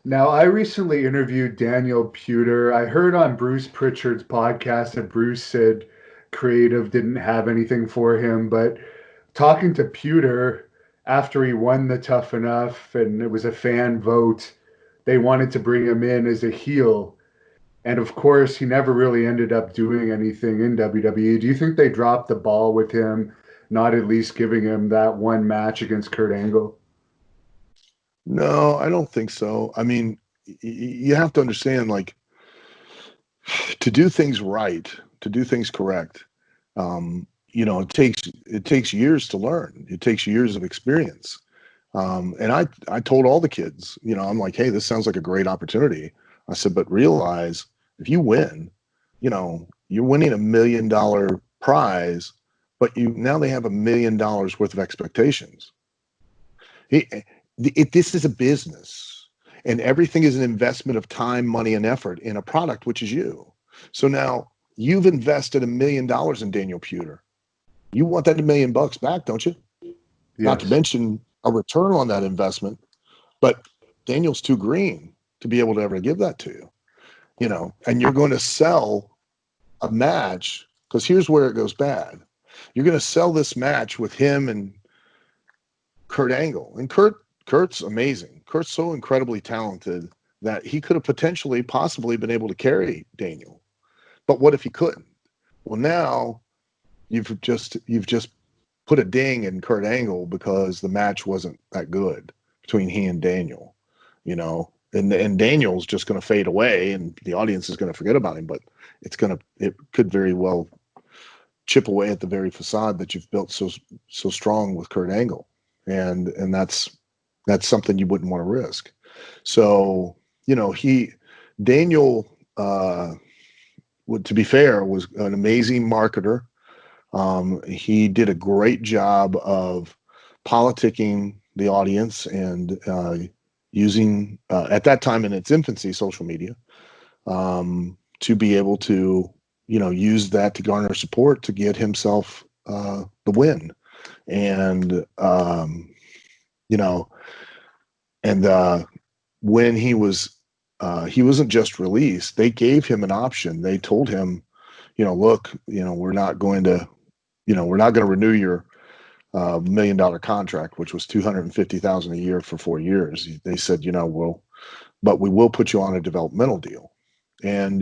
Now, I recently interviewed Daniel Puder. I heard on Bruce Pritchard's podcast that Bruce said creative didn't have anything for him, but talking to Puder after he won the Tough Enough and it was a fan vote, they wanted to bring him in as a heel. And of course, he never really ended up doing anything in WWE. Do you think they dropped the ball with him, not at least giving him that one match against Kurt Angle? No, I don't think so. I mean, you have to understand, like, to do things right, to do things correct, it takes years to learn. It takes years of experience. And I told all the kids, I'm like, hey, this sounds like a great opportunity. I said, but realize if you win, you're winning $1 million prize, but now they have $1 million worth of expectations. This is a business, and everything is an investment of time, money, and effort in a product, which is you. So now you've invested $1 million in Daniel Puder. You want that $1 million back, don't you? Not to Yes. mention a return on that investment. But Daniel's too green to be able to ever give that to you, and you're going to sell a match, because here's where it goes bad. You're going to sell this match with him and Kurt Angle. And Kurt's amazing. Kurt's so incredibly talented that he could have possibly been able to carry Daniel. But what if he couldn't? Well, now you've just put a ding in Kurt Angle because the match wasn't that good between he and Daniel, and Daniel's just going to fade away and the audience is going to forget about him, but it could very well chip away at the very facade that you've built so strong with Kurt Angle. And that's something you wouldn't want to risk. So, Daniel, to be fair, was an amazing marketer. He did a great job of politicking the audience and using, at that time in its infancy, social media, to be able to, use that to garner support to get himself the win. And, when he wasn't just released, they gave him an option. They told him, look, we're not going to renew your $1 million contract, which was $250,000 a year for 4 years. They said, but we will put you on a developmental deal. And,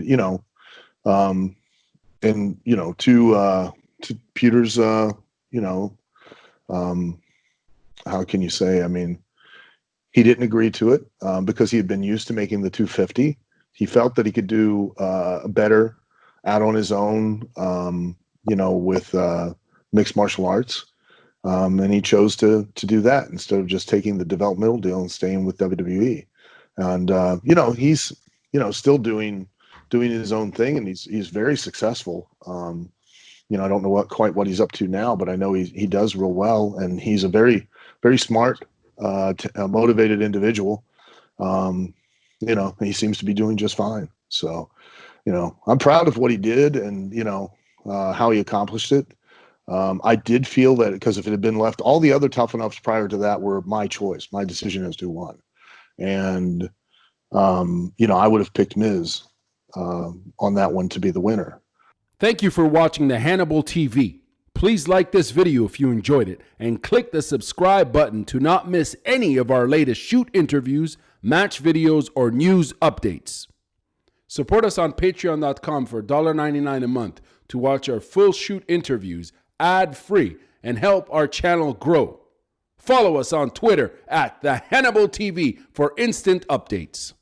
to Peter's, how can you say? I mean, he didn't agree to it because he had been used to making the 250. He felt that he could do better out on his own, with mixed martial arts. And he chose to do that instead of just taking the developmental deal and staying with WWE. And, he's, still doing his own thing, and he's very successful. I don't know quite what he's up to now, but I know he does real well, and he's a very, very smart, motivated individual. He seems to be doing just fine. So, I'm proud of what he did and, how he accomplished it. I did feel that because if it had been left, all the other Tough Enoughs prior to that were my choice, my decision as to who won. And, I would have picked Miz on that one to be the winner. Thank you for watching the Hannibal TV. Please like this video if you enjoyed it and click the subscribe button to not miss any of our latest shoot interviews, match videos, or news updates. Support us on patreon.com for $1.99 a month to watch our full shoot interviews ad-free and help our channel grow. Follow us on Twitter at the Hannibal TV for instant updates.